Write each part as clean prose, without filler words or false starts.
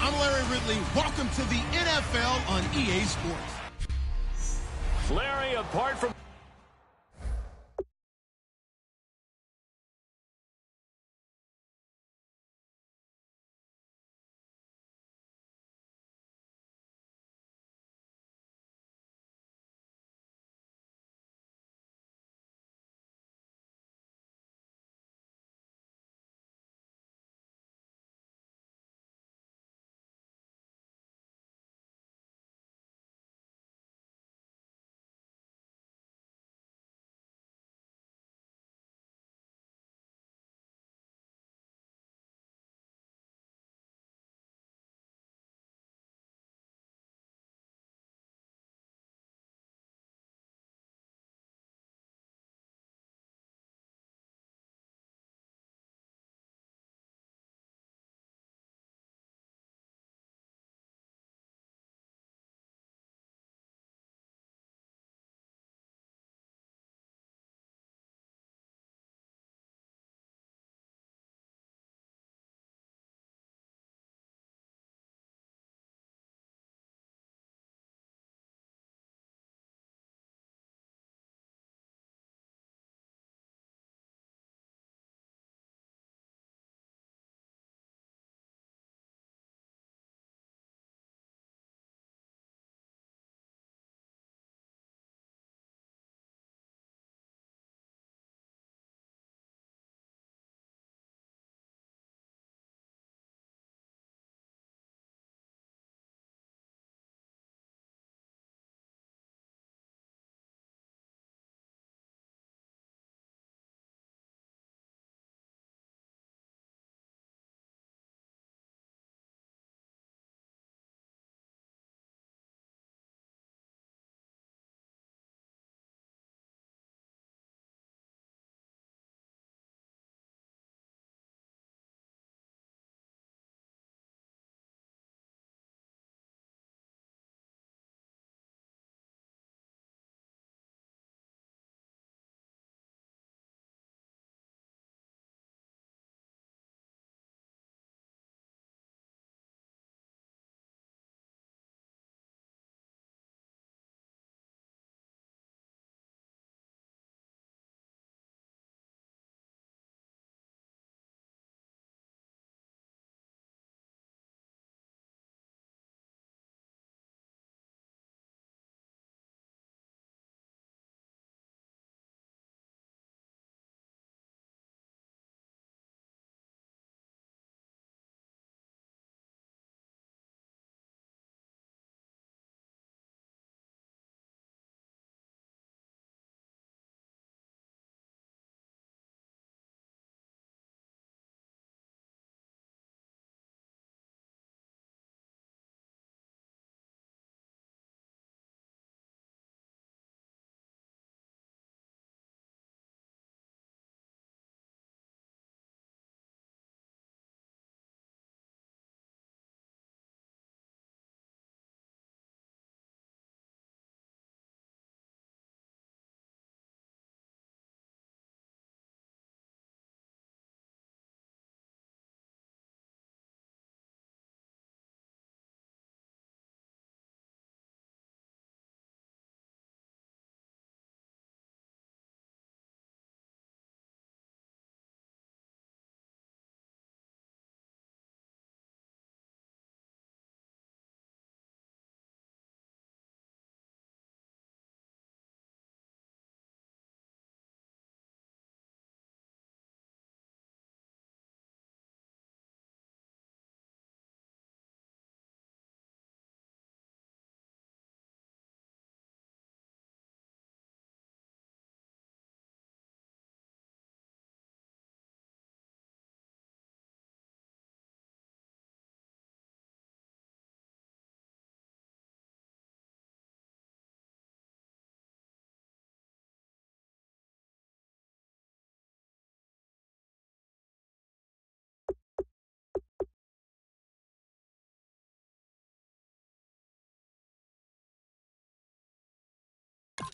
I'm Larry Ridley. Welcome to the NFL on EA Sports. Larry, apart from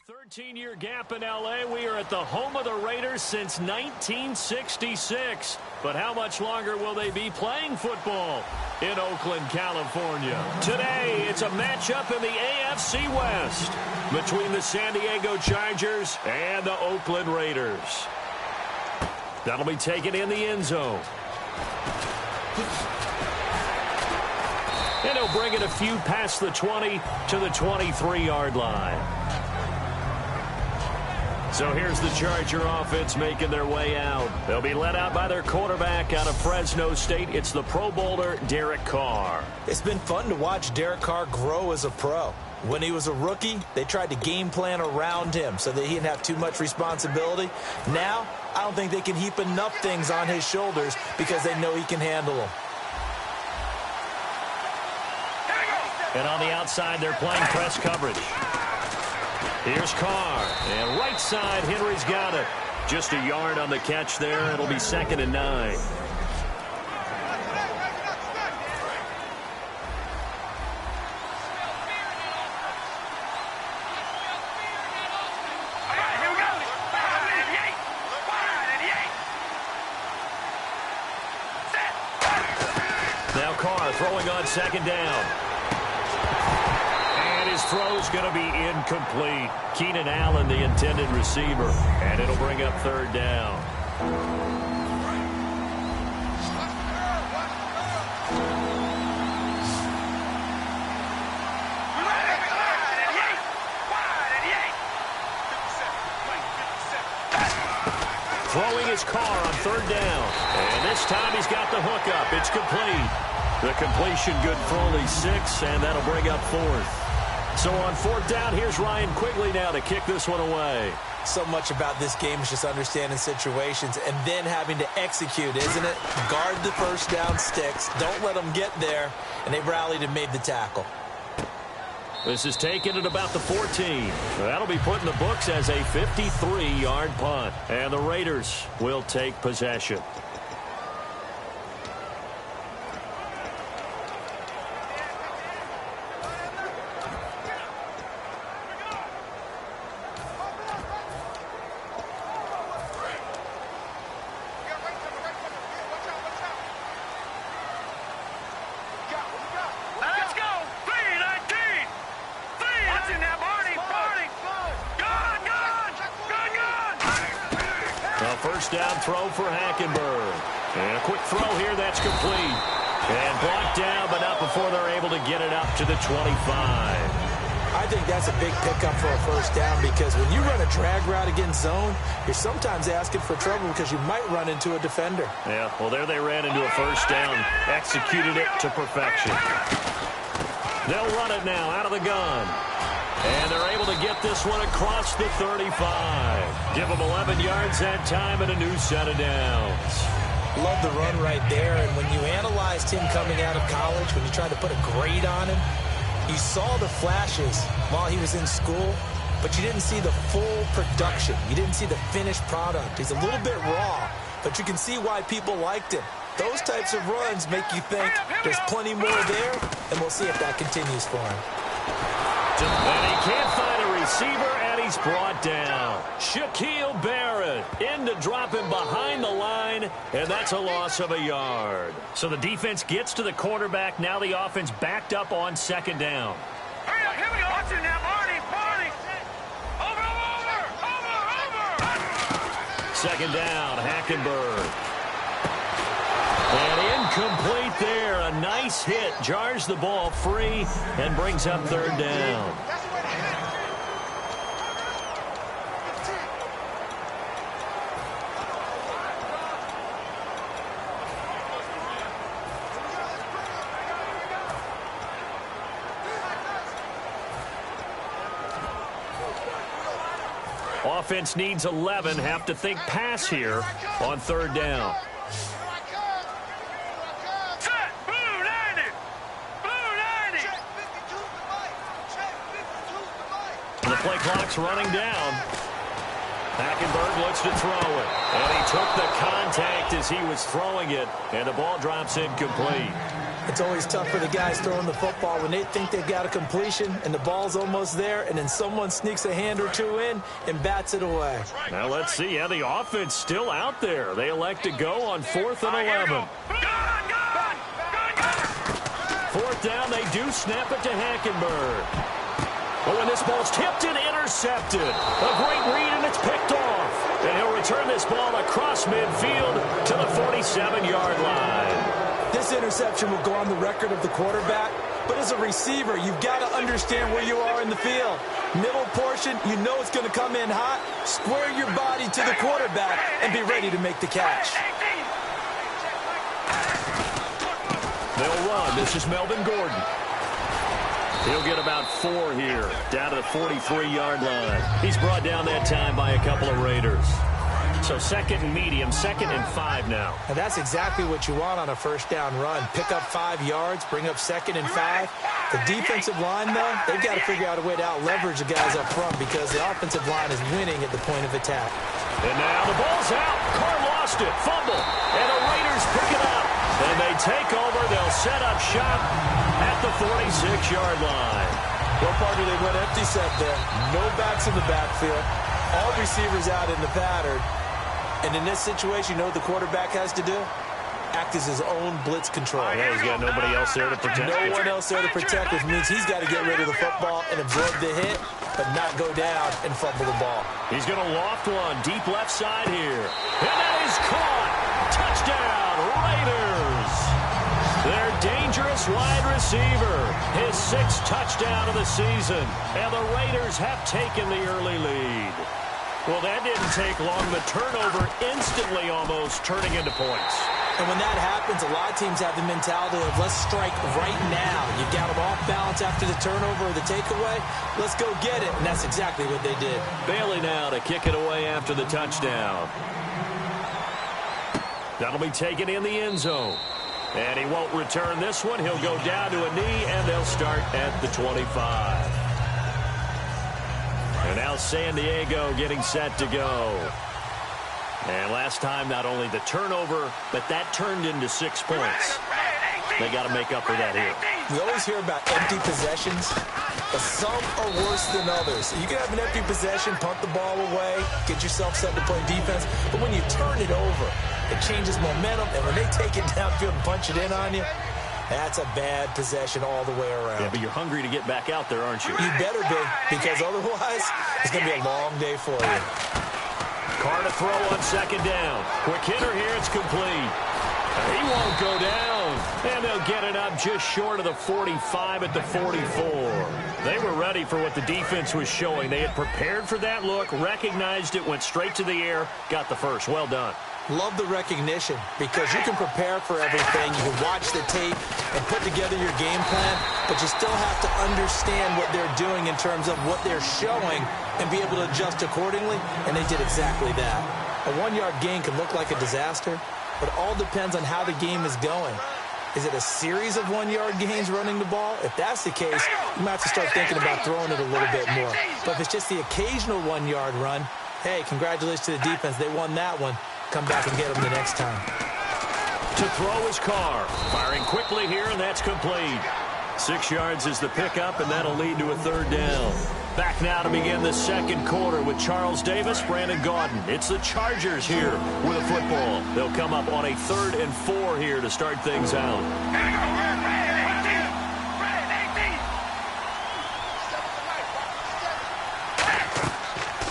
13-year gap in L.A. We are at the home of the Raiders since 1966. But how much longer will they be playing football in Oakland, California? Today, it's a matchup in the AFC West between the San Diego Chargers and the Oakland Raiders. That'll be taken in the end zone. And he'll bring it a few past the 20 to the 23-yard line. So here's the Charger offense making their way out. They'll be led out by their quarterback out of Fresno State. It's the Pro Bowler, Derek Carr. It's been fun to watch Derek Carr grow as a pro. When he was a rookie, they tried to game plan around him so that he didn't have too much responsibility. Now, I don't think they can heap enough things on his shoulders because they know he can handle them. And on the outside, they're playing press coverage. Here's Carr. And right side, Henry's got it. Just a yard on the catch there. It'll be 2nd and 9. Now Carr throwing on 2nd down. His throw's going to be incomplete. Keenan Allen, the intended receiver. And it'll bring up 3rd down. Throwing his Carr on 3rd down. And this time he's got the hook up. It's complete. The completion good for only 6, and that'll bring up 4th. So on 4th down, here's Ryan Quigley now to kick this one away. So much about this game is just understanding situations and then having to execute, isn't it? Guard the first down sticks. Don't let them get there. And they rallied and made the tackle. This is taken at about the 14. That'll be put in the books as a 53-yard punt. And the Raiders will take possession. First down throw for Hackenberg. And a quick throw here, that's complete. And blocked down, but not before they're able to get it up to the 25. I think that's a big pickup for a first down because when you run a drag route against zone, you're sometimes asking for trouble because you might run into a defender. Yeah, well, there they ran into a first down, executed it to perfection. They'll run it now out of the gun. And they're able to get this one across the 35. Give them 11 yards that time and a new set of downs. Love the run right there. And when you analyzed him coming out of college, when you tried to put a grade on him, you saw the flashes while he was in school, but you didn't see the full production. You didn't see the finished product. He's a little bit raw, but you can see why people liked him. Those types of runs make you think there's plenty more there, and we'll see if that continues for him. And he can't find a receiver, and he's brought down. Shaquille Barrett in to drop him behind the line, and that's a loss of a yard. So the defense gets to the quarterback. Now the offense backed up on 2nd down. Hurry up, here we go. Watch it now, Marty. Over. 2nd down, Hackenberg. And incomplete there. A nice hit. Jars the ball free and brings up 3rd down. Offense needs 11. Have to think pass here on 3rd down. The play clock's running down. Hackenberg looks to throw it. And he took the contact as he was throwing it. And the ball drops incomplete. It's always tough for the guys throwing the football when they think they've got a completion and the ball's almost there, and then someone sneaks a hand or two in and bats it away. Now let's see how the offense still out there. They elect to go on 4th and 11. Fourth down, they do snap it to Hackenberg. But when this ball's tipped and intercepted, a great read, and it's picked off. And he'll return this ball across midfield to the 47-yard line. This interception will go on the record of the quarterback, but as a receiver, you've got to understand where you are in the field. Middle portion, you know it's going to come in hot. Square your body to the quarterback and be ready to make the catch. They'll run. This is Melvin Gordon. He'll get about 4 here, down to the 43-yard line. He's brought down that time by a couple of Raiders. So 2nd and medium, 2nd and 5 now. And that's exactly what you want on a first down run. Pick up 5 yards, bring up 2nd and 5. The defensive line, though, they've got to figure out a way to out-leverage the guys up front because the offensive line is winning at the point of attack. And now the ball's out. Carr lost it. Fumble. And the Raiders pick it up. And they take over. They'll set up shop at the 46-yard line. Well, partner, they went empty set there. No backs in the backfield. All receivers out in the pattern. And in this situation, you know what the quarterback has to do? Act as his own blitz control. Yeah, he's got nobody else there to protect. No one else there to protect, which means he's got to get rid of the football and absorb the hit, but not go down and fumble the ball. He's going to loft one deep left side here. And that is caught. Touchdown, Raiders. Their dangerous wide receiver. His 6th touchdown of the season. And the Raiders have taken the early lead. Well, that didn't take long. The turnover instantly almost turning into points. And when that happens, a lot of teams have the mentality of let's strike right now. You got them off balance after the turnover or the takeaway. Let's go get it. And that's exactly what they did. Bailey now to kick it away after the touchdown. That'll be taken in the end zone. And he won't return this one. He'll go down to a knee, and they'll start at the 25. And now San Diego getting set to go. And last time, not only the turnover, but that turned into 6 points. They got to make up for that here. We always hear about empty possessions, but some are worse than others. You can have an empty possession, punt the ball away, get yourself set to play defense, but when you turn it over, it changes momentum, and when they take it downfield and punch it in on you, that's a bad possession all the way around. Yeah, but you're hungry to get back out there, aren't you? You better be, because otherwise, it's going to be a long day for you. Carr to throw on 2nd down. Quick hitter here, it's complete. He won't go down. And they'll get it up just short of the 45 at the 44. They were ready for what the defense was showing. They had prepared for that look, recognized it, went straight to the air, got the first. Well done. Love the recognition because you can prepare for everything. You can watch the tape and put together your game plan, but you still have to understand what they're doing in terms of what they're showing and be able to adjust accordingly, and they did exactly that. A 1-yard gain can look like a disaster, but it all depends on how the game is going. Is it a series of 1-yard gains running the ball? If that's the case, you might have to start thinking about throwing it a little bit more. But if it's just the occasional 1-yard run, hey, congratulations to the defense. They won that one. Come back and get them the next time. To throw is Carr. Firing quickly here, and that's complete. 6 yards is the pickup, and that'll lead to a 3rd down. Back now to begin the 2nd quarter with Charles Davis, Brandon Gaudin. It's the Chargers here with a football. They'll come up on a 3rd and 4 here to start things out.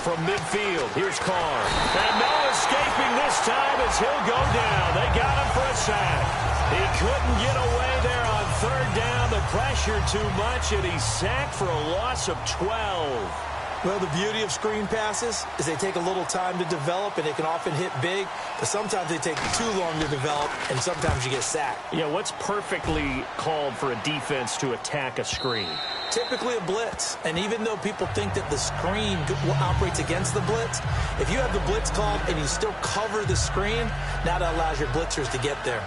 From midfield, here's Carr. And no escaping this time as he'll go down. They got him for a sack. He couldn't get away there on 3rd down. The pressure too much, and he's sacked for a loss of 12. Well, the beauty of screen passes is they take a little time to develop, and they can often hit big, but sometimes they take too long to develop, and sometimes you get sacked. Yeah, what's perfectly called for a defense to attack a screen? Typically a blitz, and even though people think that the screen operates against the blitz, if you have the blitz called and you still cover the screen, now that allows your blitzers to get there.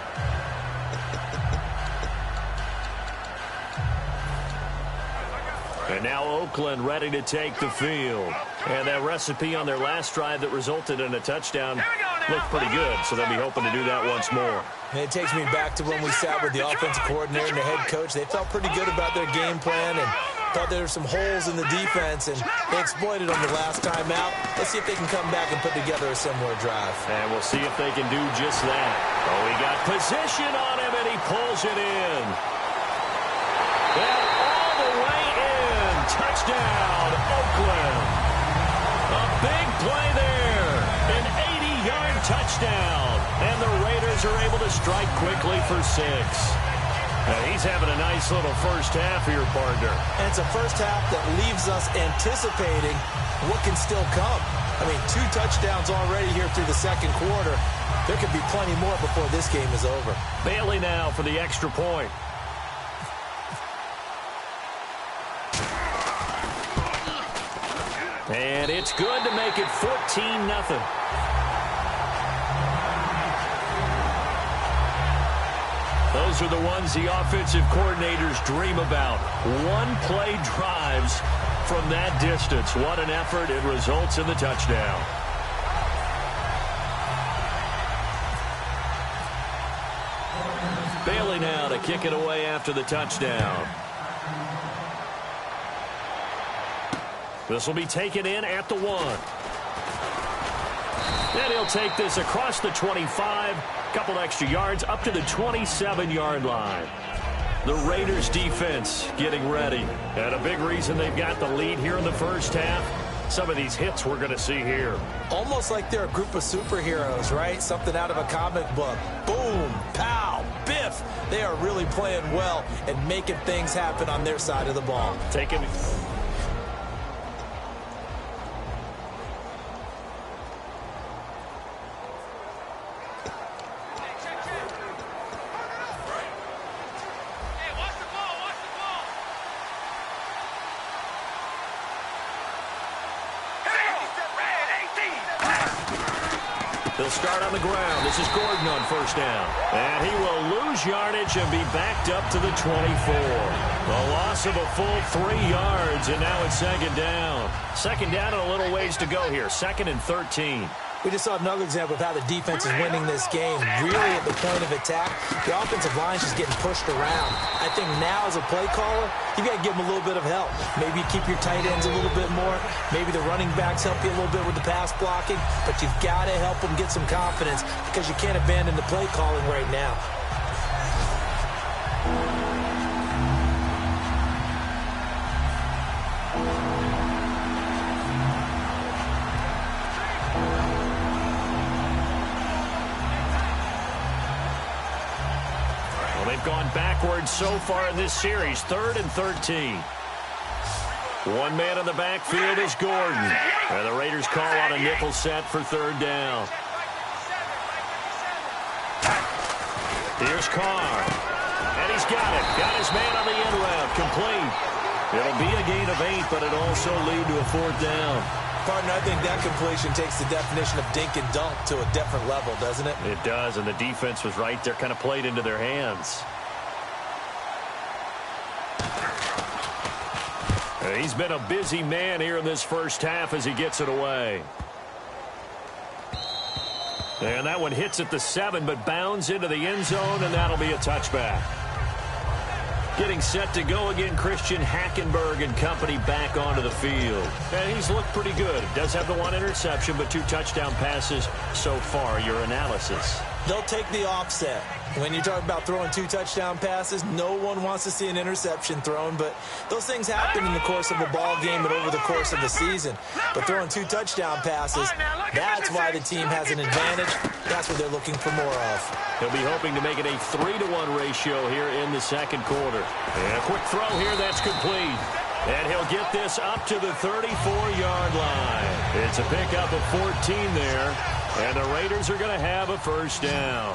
And now Oakland ready to take the field. And that recipe on their last drive that resulted in a touchdown looked pretty good, so they'll be hoping to do that once more. And it takes me back to when we sat with the offensive coordinator and the head coach. They felt pretty good about their game plan and thought there were some holes in the defense, and they exploited them the last time out. Let's see if they can come back and put together a similar drive. And we'll see if they can do just that. Oh, he got position on him, and he pulls it in. And all the way in. Touchdown, Oakland. A big play there. An 80-yard touchdown. And the Raiders are able to strike quickly for 6. Now he's having a nice little first half here, partner. And it's a first half that leaves us anticipating what can still come. I mean, 2 touchdowns already here through the second quarter. There could be plenty more before this game is over. Bailey now for the extra point. And it's good to make it 14-0. Those are the ones the offensive coordinators dream about. One-play drives from that distance. What an effort. It results in the touchdown. Bailey now to kick it away after the touchdown. This will be taken in at the 1. And he'll take this across the 25. Couple extra yards up to the 27-yard line. The Raiders defense getting ready. And a big reason they've got the lead here in the first half. Some of these hits we're going to see here. Almost like they're a group of superheroes, right? Something out of a comic book. Boom, pow, biff. They are really playing well and making things happen on their side of the ball. Taking... They'll start on the ground. This is Gordon on first down. And he will lose yardage and be backed up to the 24. A loss of a full 3 yards, and now it's second down. Second down and a little ways to go here. 2nd and 13. We just saw another example of how the defense is winning this game. Really at the point of attack, the offensive line is just getting pushed around. I think now as a play caller, you got to give them a little bit of help. Maybe you keep your tight ends a little bit more. Maybe the running backs help you a little bit with the pass blocking. But you've got to help them get some confidence because you can't abandon the play calling right now. They've gone backwards so far in this series. 3rd and 13. One man in the backfield is Gordon. And the Raiders call on a nickel set for 3rd down. Here's Carr. And he's got it. Got his man on the end route. Complete. It'll be a gain of 8, but it'll also lead to a 4th down. Pardon, I think that completion takes the definition of dink and dunk to a different level, doesn't it? It does, and the defense was right there, kind of played into their hands. He's been a busy man here in this first half as he gets it away. And that one hits at the 7, but bounds into the end zone, and that'll be a touchback. Getting set to go again, Christian Hackenberg and company back onto the field. And he's looked pretty good. Does have the 1 interception, but 2 touchdown passes so far. Your analysis. They'll take the offset. When you're talking about throwing 2 touchdown passes, no one wants to see an interception thrown, but those things happen in the course of a ball game and over the course of the season. But throwing 2 touchdown passes, that's why the team has an advantage. That's what they're looking for more of. He'll be hoping to make it a 3-to-1 ratio here in the second quarter. And a quick throw here, that's complete. And he'll get this up to the 34-yard line. It's a pickup of 14 there. And the Raiders are going to have a first down.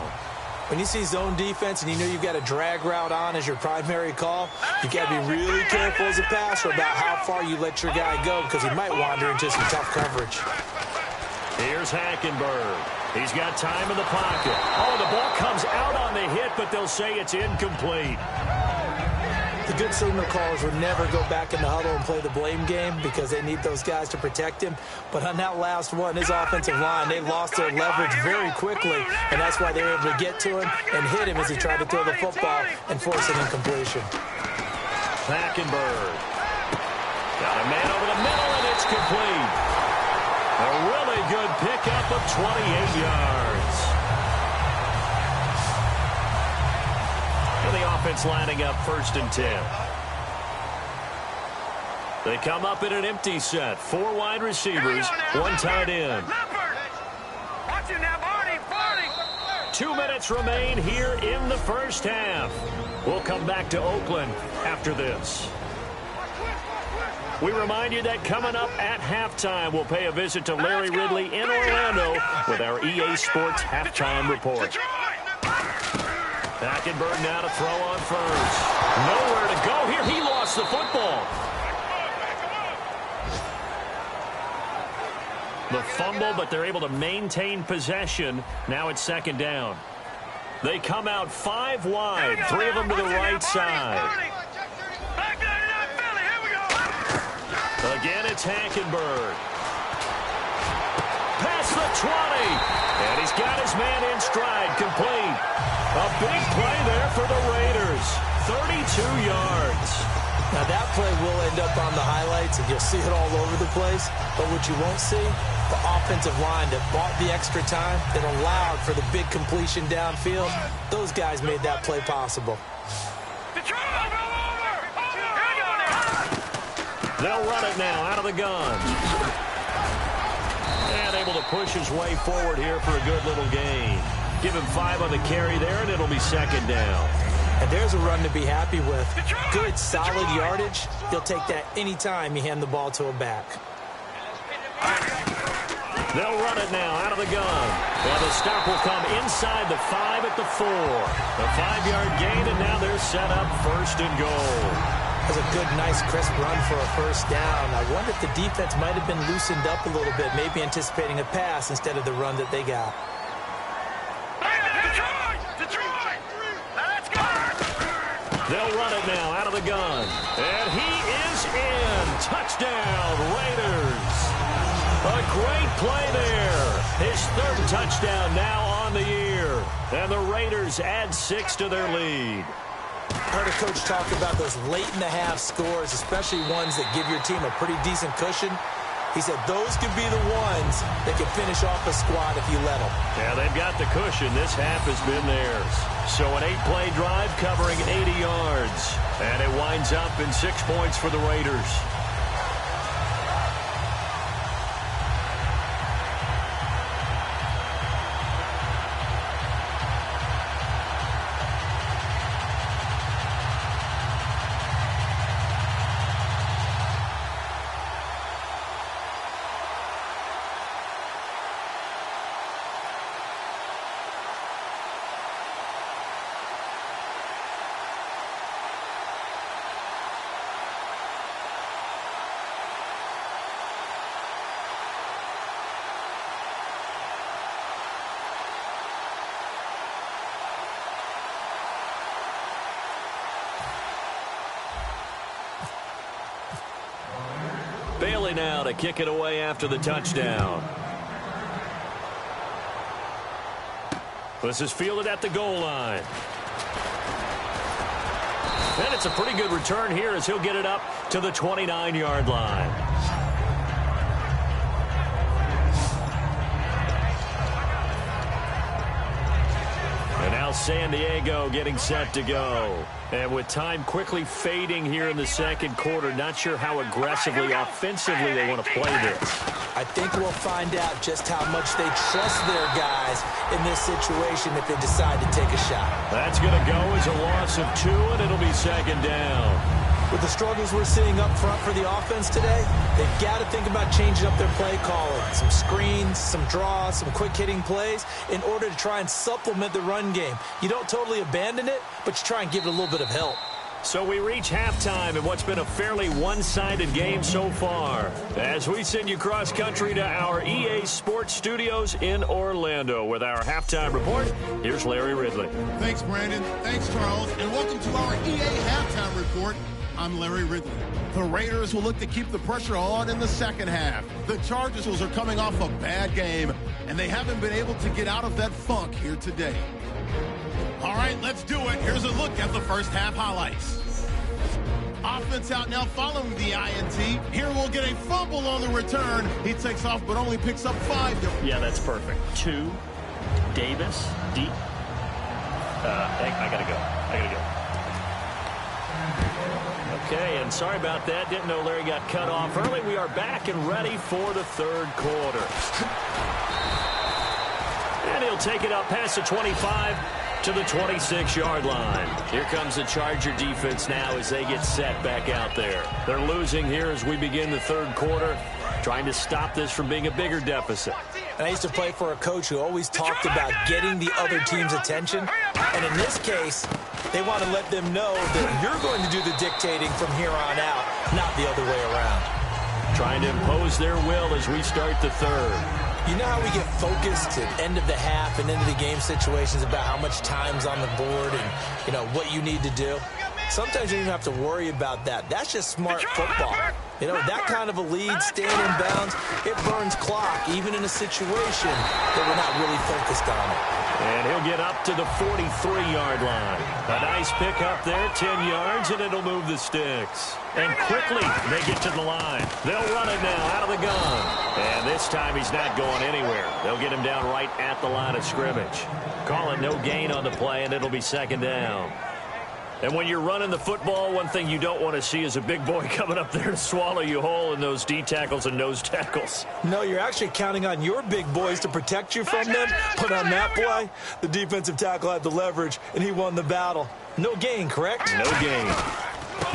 When you see zone defense and you know you've got a drag route on as your primary call, you got to be really careful as a passer about how far you let your guy go because he might wander into some tough coverage. Here's Hackenberg. He's got time in the pocket. Oh, the ball comes out on the hit, but they'll say it's incomplete. The good signal callers would never go back in the huddle and play the blame game because they need those guys to protect him. But on that last one, his offensive line, they lost their leverage very quickly, and that's why they were able to get to him and hit him as he tried to throw the football and force an incompletion. Hackenberg. Got a man over the middle, and it's complete. A really good pickup of 28 yards. And the offense lining up 1st and 10. They come up in an empty set. 4 wide receivers, 1 tight end. 2 minutes remain here in the first half. We'll come back to Oakland after this. We remind you that coming up at halftime, we'll pay a visit to Larry Ridley in Orlando with our EA Sports Halftime Report. Hackenberg now to throw on first. Nowhere to go here. He lost the football. The fumble, but they're able to maintain possession. Now it's 2nd down. They come out 5 wide, 3 of them to the right side. Again, it's Hackenberg. Past the 20. And he's got his man in stride, complete. A big play there for the Raiders. 32 yards. Now, that play will end up on the highlights, and you'll see it all over the place. But what you won't see, the offensive line that bought the extra time, that allowed for the big completion downfield, those guys made that play possible. They'll run it now out of the gun. And able to push his way forward here for a good little gain. Give him 5 on the carry there, and it'll be 2nd down. And there's a run to be happy with. Good, solid yardage. He'll take that anytime you hand the ball to a back. They'll run it now out of the gun. And the stop will come inside the 5 at the 4. A 5-yard gain, and now they're set up 1st and goal. That's a good, nice, crisp run for a 1st down. I wonder if the defense might have been loosened up a little bit, maybe anticipating a pass instead of the run that they got. They'll run it now out of the gun. And he is in. Touchdown, Raiders. A great play there. His 3rd touchdown now on the year. And the Raiders add 6 to their lead. I heard a coach talk about those late-in-the-half scores, especially ones that give your team a pretty decent cushion. He said those could be the ones that can finish off a squad if you let them. Yeah, they've got the cushion. This half has been theirs. So an 8-play drive covering 80 yards. And it winds up in 6 points for the Raiders. Bailey now to kick it away after the touchdown. This is fielded at the goal line. And it's a pretty good return here as he'll get it up to the 29-yard line. And now San Diego getting set to go. And with time quickly fading here in the 2nd quarter, not sure how aggressively, offensively they want to play this. I think we'll find out just how much they trust their guys in this situation if they decide to take a shot. That's going to go as a loss of 2, and it'll be 2nd down. With the struggles we're seeing up front for the offense today, they've got to think about changing up their play calling. Some screens, some draws, some quick-hitting plays in order to try and supplement the run game. You don't totally abandon it, but you try and give it a little bit of help. So we reach halftime in what's been a fairly one-sided game so far. As we send you cross-country to our EA Sports Studios in Orlando with our halftime report, here's Larry Ridley. Thanks, Brandon. Thanks, Charles. And welcome to our EA halftime report. I'm Larry Ridley. The Raiders will look to keep the pressure on in the second half. The Chargers are coming off a bad game, and they haven't been able to get out of that funk here today. All right, let's do it. Here's a look at the first half highlights. Offense out now following the INT. Here we'll get a fumble on the return. He takes off but only picks up 5. Yeah, that's perfect. 2, Davis, deep. I gotta go. Okay, and sorry about that. Didn't know Larry got cut off early. We are back and ready for the third quarter. And he'll take it up past the 25 to the 26-yard line. Here comes the Charger defense now as they get set back out there. They're losing here as we begin the third quarter, trying to stop this from being a bigger deficit. And I used to play for a coach who always talked about getting the other team's attention. And in this case, they want to let them know that you're going to do the dictating from here on out, not the other way around. Trying to impose their will as we start the third. You know how we get focused at end of the half and into the game situations about how much time's on the board and, you know, what you need to do? Sometimes you don't even have to worry about that. That's just smart football. You know, that kind of a lead, staying in bounds, it burns clock, even in a situation that we're not really focused on it. And he'll get up to the 43-yard line. A nice pick up there, 10 yards, and it'll move the sticks. And quickly, they get to the line. They'll run it now out of the gun. And this time he's not going anywhere. They'll get him down right at the line of scrimmage. Call it no gain on the play, and it'll be second down. And when you're running the football, one thing you don't want to see is a big boy coming up there to swallow you whole in those D tackles and nose tackles. No, you're actually counting on your big boys to protect you from them. But on that play, the defensive tackle had the leverage, and he won the battle. No gain, correct? No gain.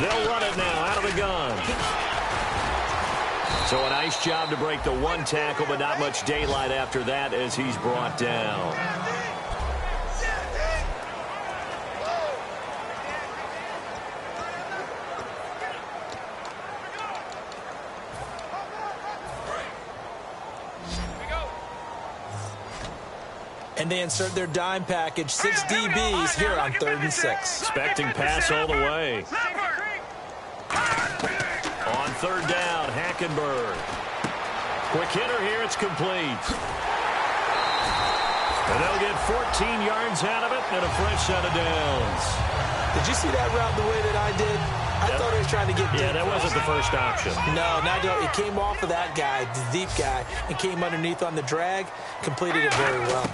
They'll run it now out of the gun. So a nice job to break the one tackle, but not much daylight after that as he's brought down. And they insert their dime package, 6 DBs here on 3rd and 6. Expecting pass all the way. On 3rd down, Hackenberg. Quick hitter here, it's complete. And they'll get 14 yards out of it and a fresh set of downs. Did you see that route the way that I did? I thought he was trying to get deep. Yeah, that wasn't the first option. No, it came off of that guy, the deep guy, and came underneath on the drag, completed it very well.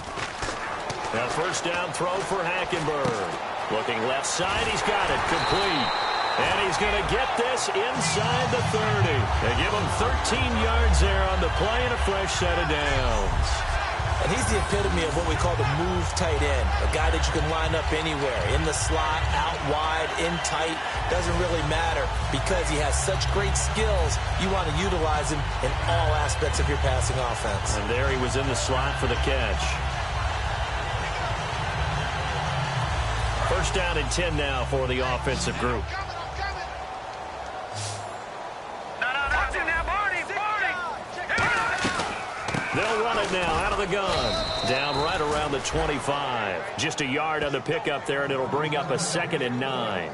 Now first down throw for Hackenberg. Looking left side, he's got it, complete. And he's going to get this inside the 30. They give him 13 yards there on the play and a fresh set of downs. And he's the epitome of what we call the move tight end, a guy that you can line up anywhere, in the slot, out wide, in tight, doesn't really matter because he has such great skills. You want to utilize him in all aspects of your passing offense. And there he was in the slot for the catch. First down and 10 now for the offensive group. They'll run it now out of the gun. Down right around the 25. Just a yard on the pickup there, and it'll bring up a 2nd and 9.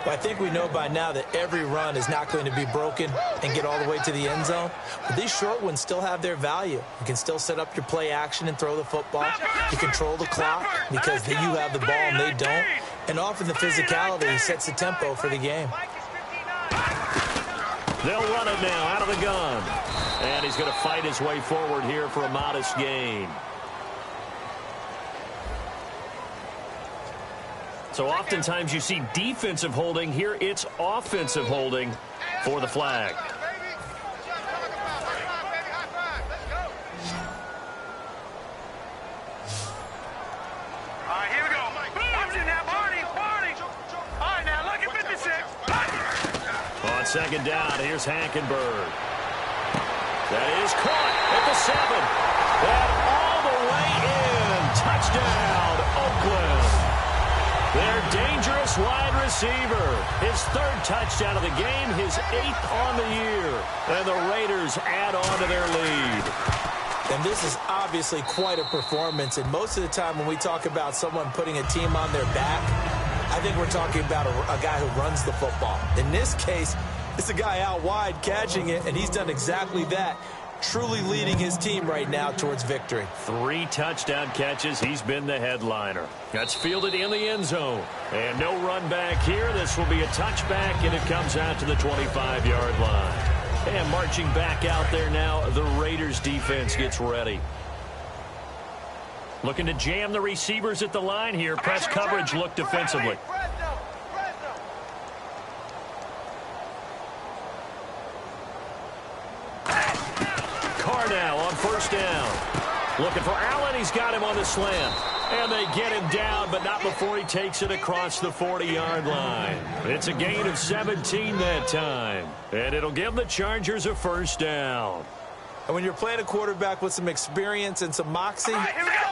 Well, I think we know by now that every run is not going to be broken and get all the way to the end zone. But these short ones still have their value. You can still set up your play action and throw the football. You control the clock because you have the ball and they don't. And often the physicality sets the tempo for the game. They'll run it now out of the gun. And he's going to fight his way forward here for a modest gain. So oftentimes you see defensive holding. Here it's offensive holding for the flag. All right, here we go. Watch it now, Barney. All right, now look at 56. On 2nd down, here's Hackenberg. That is caught at the 7. And all the way in. Touchdown, Oakland. Their dangerous wide receiver. His 3rd touchdown of the game, his 8th on the year. And the Raiders add on to their lead. And this is obviously quite a performance. And most of the time when we talk about someone putting a team on their back, I think we're talking about a guy who runs the football. In this case, it's a guy out wide catching it, and he's done exactly that. Truly leading his team right now towards victory. 3 touchdown catches. He's been the headliner. That's fielded in the end zone. And no run back here. This will be a touchback, and it comes out to the 25-yard line. And marching back out there now, the Raiders defense gets ready. Looking to jam the receivers at the line here. Press coverage look defensively. Now on 1st down. Looking for Allen. He's got him on the slant. And they get him down, but not before he takes it across the 40-yard line. It's a gain of 17 that time. And it'll give the Chargers a 1st down. And when you're playing a quarterback with some experience and some moxie,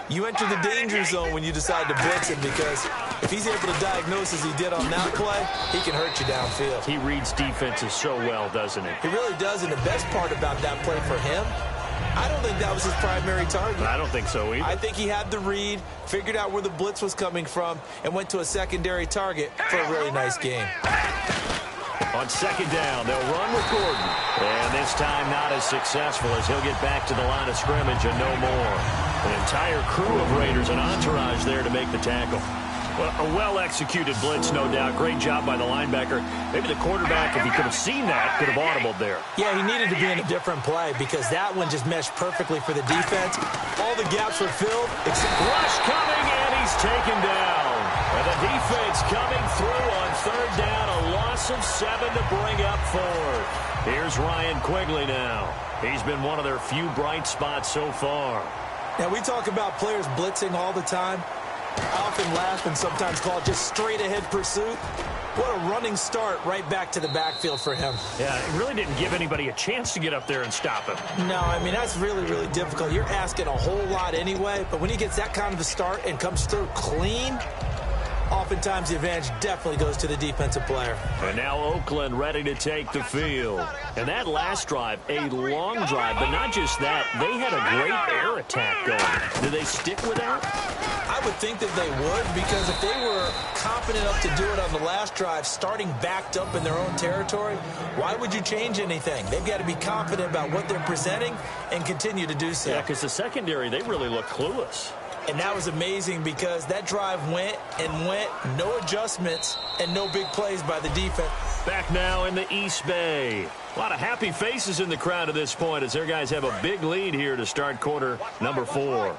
you enter the danger zone when you decide to blitz him, because if he's able to diagnose as he did on that play, he can hurt you downfield. He reads defenses so well, doesn't he? He really does, and the best part about that play for him, I don't think that was his primary target. I don't think so either. I think he had the read, figured out where the blitz was coming from, and went to a secondary target for a really nice game. On 2nd down, they'll run with Gordon. And this time not as successful as he'll get back to the line of scrimmage and no more. An entire crew of Raiders, an entourage there to make the tackle. Well, a well-executed blitz, no doubt. Great job by the linebacker. Maybe the quarterback, if he could have seen that, could have audibled there. Yeah, he needed to be in a different play because that one just meshed perfectly for the defense. All the gaps were filled. Rush coming, and he's taken down. And the defense coming through on 3rd down. A loss of 7 to bring up 4th. Here's Ryan Quigley now. He's been one of their few bright spots so far. Now, we talk about players blitzing all the time. I often laugh and sometimes call it just straight-ahead pursuit. What a running start right back to the backfield for him. Yeah, it really didn't give anybody a chance to get up there and stop him. No, I mean, that's really, really difficult. You're asking a whole lot anyway, but when he gets that kind of a start and comes through clean, oftentimes the advantage definitely goes to the defensive player. And now Oakland ready to take the field. And that last drive, a long drive, but not just that. They had a great air attack going. Do they stick with that? I would think that they would, because if they were confident enough to do it on the last drive, starting backed up in their own territory, why would you change anything? They've got to be confident about what they're presenting and continue to do so. Yeah, because the secondary, they really look clueless. And that was amazing because that drive went and went, no adjustments and no big plays by the defense. Back now in the East Bay. A lot of happy faces in the crowd at this point as their guys have a big lead here to start quarter number 4.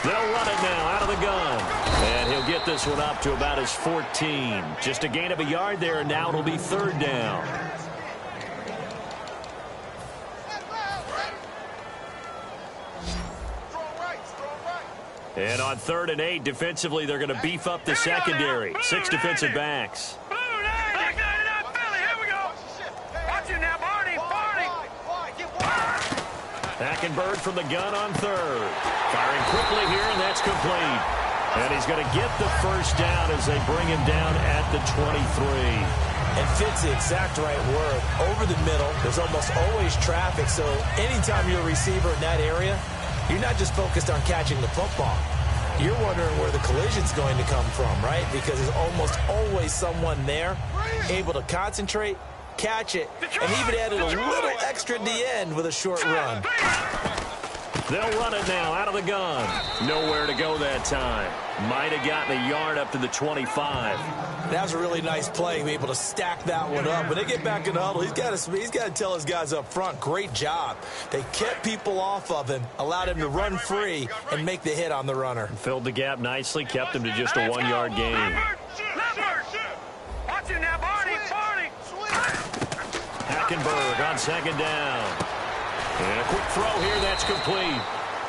They'll run it now out of the gun. And he'll get this one up to about his 14. Just a gain of a yard there, and now it'll be 3rd down. And on 3rd and 8, defensively, they're going to beef up the secondary. 6 defensive backs. Hackenberg from the gun on 3rd. Firing quickly here, and that's complete. And he's going to get the 1st down as they bring him down at the 23. And fits the exact right word. Over the middle, there's almost always traffic, so anytime you're a receiver in that area, you're not just focused on catching the football. You're wondering where the collision's going to come from, right? Because there's almost always someone there able to concentrate, catch it, and even added a little extra at the end with a short run. They'll run it now out of the gun. Nowhere to go that time. Might have gotten a yard up to the 25. That was a really nice play, be able to stack that one up. When they get back in the huddle, he's got to tell his guys up front, great job. They kept people off of him, allowed him to run free and make the hit on the runner. Filled the gap nicely, kept him to just a 1-yard gain. Hackenberg on 2nd down. And a quick throw here, that's complete.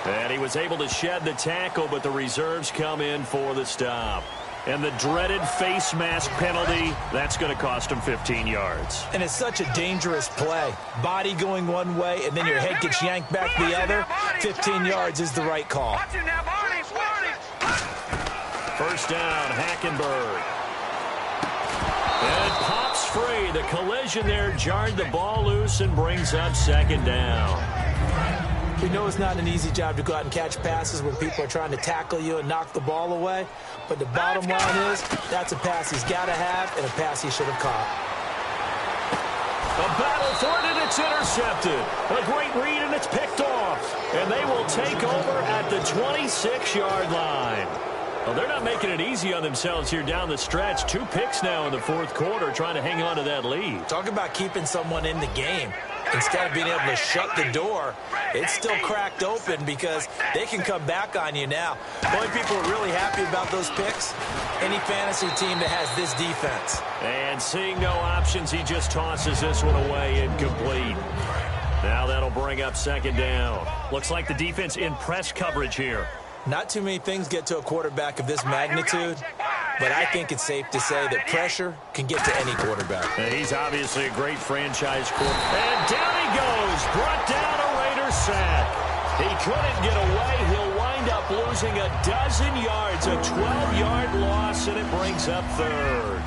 And he was able to shed the tackle, but the reserves come in for the stop. And the dreaded face mask penalty, that's going to cost him 15 yards. And it's such a dangerous play. Body going one way, and then your head gets yanked back the other. 15 yards is the right call. First down, Hackenberg. And it pops free. The collision there jarred the ball loose and brings up second down. We know it's not an easy job to go out and catch passes when people are trying to tackle you and knock the ball away. But the bottom line is, that's a pass he's got to have and a pass he should have caught. A battle for it, and it's intercepted. A great read, and it's picked off. And they will take over at the 26-yard line. Well, they're not making it easy on themselves here down the stretch. 2 picks now in the fourth quarter, trying to hang on to that lead. Talk about keeping someone in the game. Instead of being able to shut the door, it's still cracked open because they can come back on you now. The only people who are really happy about those picks, any fantasy team that has this defense. And seeing no options, he just tosses this one away incomplete. Now that'll bring up second down. Looks like the defense in press coverage here. Not too many things get to a quarterback of this magnitude, but I think it's safe to say that pressure can get to any quarterback. And he's obviously a great franchise quarterback. And down he goes, brought down a Raider sack. He couldn't get away. He'll wind up losing a dozen yards, a 12-yard loss, and it brings up third.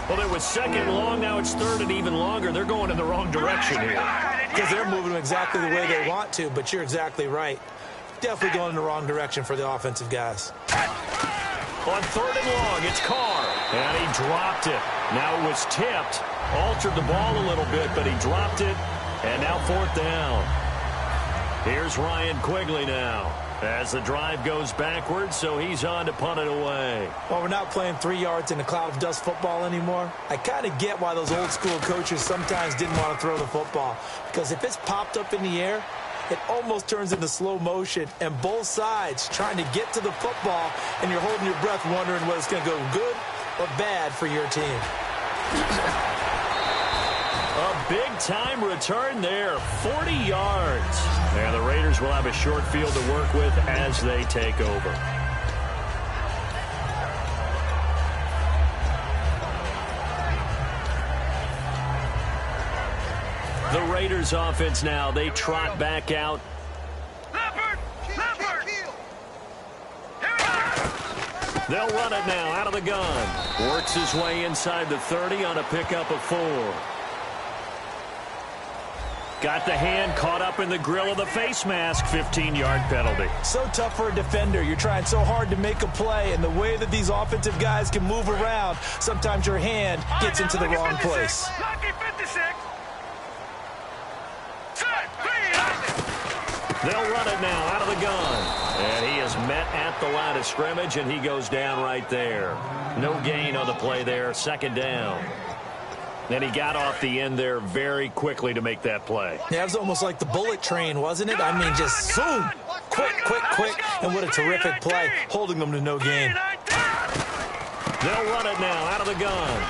Well, it was second long, now it's third and even longer. They're going in the wrong direction here. Because they're moving them exactly the way they want to, but you're exactly right. Definitely going in the wrong direction for the offensive guys. On third and long, it's Carr. And he dropped it. Now it was tipped. Altered the ball a little bit, but he dropped it. And now fourth down. Here's Ryan Quigley now. As the drive goes backwards, so he's on to punt it away. Well, we're not playing 3 yards in a cloud of dust football anymore. I kind of get why those old school coaches sometimes didn't want to throw the football. Because if it's popped up in the air, it almost turns into slow motion, and both sides trying to get to the football, and you're holding your breath wondering whether it's going to go good or bad for your team. A big-time return there, 40 yards. And the Raiders will have a short field to work with as they take over. The Raiders offense now, they trot back out. They'll run it now out of the gun. Works his way inside the 30 on a pickup of 4. Got the hand caught up in the grill of the face mask, 15-yard penalty. So tough for a defender. You're trying so hard to make a play, and the way that these offensive guys can move around, sometimes your hand gets into the wrong place. They'll run it now out of the gun. And he is met at the line of scrimmage, and he goes down right there. No gain on the play there, second down. Then he got off the end there very quickly to make that play. Yeah, it was almost like the bullet train, wasn't it? I mean, just zoom, quick, and what a terrific play, holding them to no gain. They'll run it now out of the gun.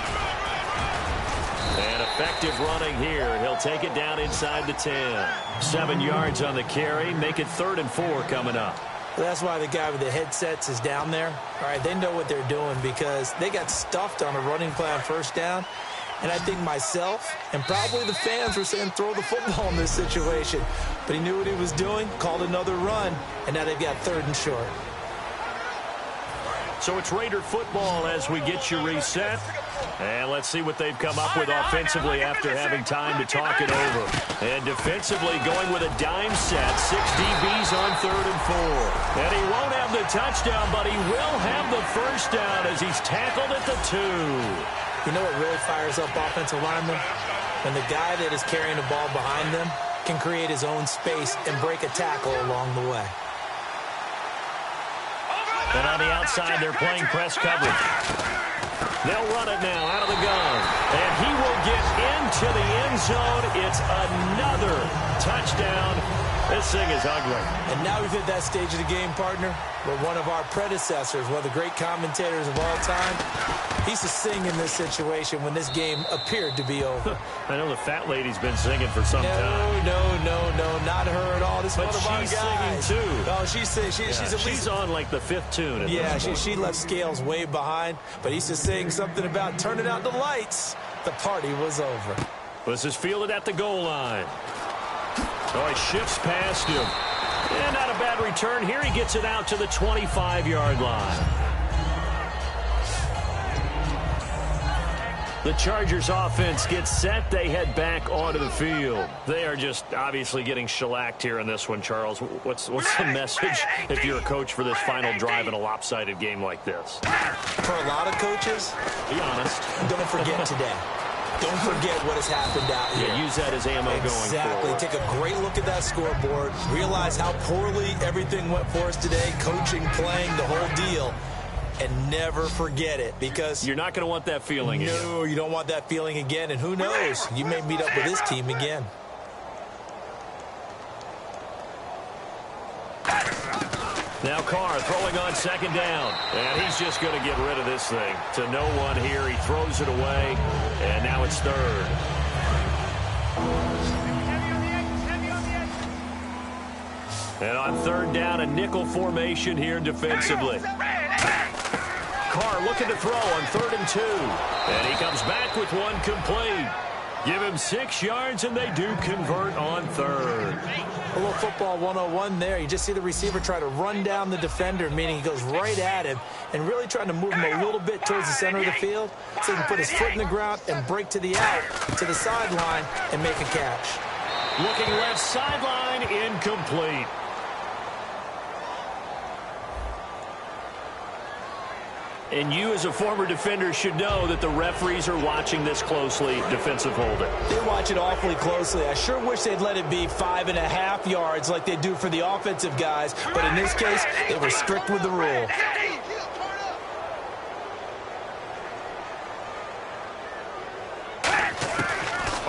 And effective running here. He'll take it down inside the 10. 7 yards on the carry. Make it 3rd and 4 coming up. That's why the guy with the headsets is down there. All right, they know what they're doing because they got stuffed on a running play on first down. And I think myself and probably the fans were saying throw the football in this situation. But he knew what he was doing, called another run, and now they've got 3rd and short. So it's Raider football as we get you reset. And let's see what they've come up with offensively after having time to talk it over. And defensively going with a dime set. 6 DBs on 3rd and 4. And he won't have the touchdown, but he will have the first down as he's tackled at the 2. You know what really fires up offensive linemen? When the guy that is carrying the ball behind them can create his own space and break a tackle along the way. And on the outside, they're playing press coverage. They'll run it now out of the gun. And he will get into the end zone. It's another touchdown This thing is ugly. And now we've hit that stage of the game, partner, where one of our predecessors, one of the great commentators of all time, he used to sing in this situation when this game appeared to be over. I know the fat lady's been singing for some time. No, not her at all. This is But one of our she's guys. singing, too. Oh, she's at least on like the 5th tune. At yeah, this point. she left Scales way behind, but he used to sing something about turning out the lights. The party was over. This is fielded at the goal line. Oh, he shifts past him. And not a bad return. Here he gets it out to the 25-yard line. The Chargers offense gets set. They head back onto the field. They are just obviously getting shellacked here in this one, Charles. What's the message if you're a coach for this final drive in a lopsided game like this? For a lot of coaches, be honest. Don't forget today. Don't forget what has happened out here. Yeah, use that as ammo going forward. Exactly. Take a great look at that scoreboard. Realize how poorly everything went for us today. Coaching, playing, the whole deal. And never forget it, because you're not going to want that feeling again. No, you don't want that feeling again. And who knows? You may meet up with this team again. Now Carr throwing on second down. And he's just going to get rid of this thing. To no one here. He throws it away. And now it's third. And on third down, a nickel formation here defensively. Carr looking to throw on 3rd and 2. And he comes back with one complete. Give him 6 yards, and they do convert on 3rd. A little football 101 there. You just see the receiver try to run down the defender, meaning he goes right at him and really trying to move him a little bit towards the center of the field so he can put his foot in the ground and break to the out, to the sideline, and make a catch. Looking left sideline, incomplete. And you, as a former defender, should know that the referees are watching this closely, defensive holding. They watch it awfully closely. I sure wish they'd let it be 5.5 yards like they do for the offensive guys. But in this case, they were strict with the rule.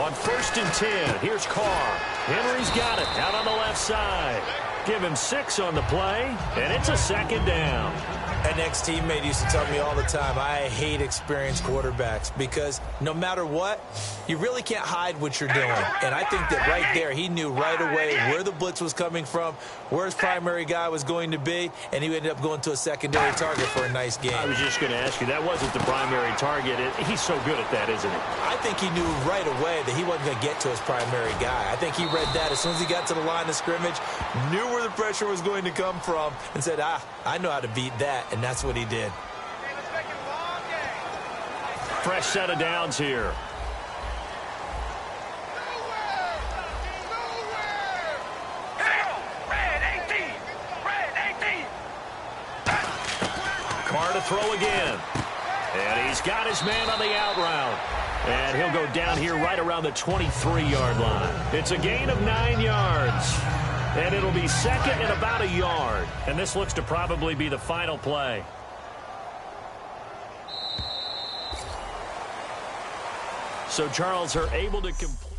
On 1st and 10, here's Carr. Henry's got it out on the left side. Give him 6 on the play, and it's a 2nd down. An ex-teammate used to tell me all the time, I hate experienced quarterbacks because no matter what, you really can't hide what you're doing. And I think that right there, he knew right away where the blitz was coming from, where his primary guy was going to be, and he ended up going to a secondary target for a nice game. I was just going to ask you, that wasn't the primary target. He's so good at that, isn't he? I think he knew right away that he wasn't going to get to his primary guy. I think he read that as soon as he got to the line of scrimmage, knew where the pressure was going to come from, and said, I know how to beat that. And that's what he did. Fresh set of downs here. Carr to throw again. And he's got his man on the out route. And he'll go down here right around the 23-yard line. It's a gain of 9 yards. And it'll be 2nd and about a yard. And this looks to probably be the final play. So Charles are able to complete.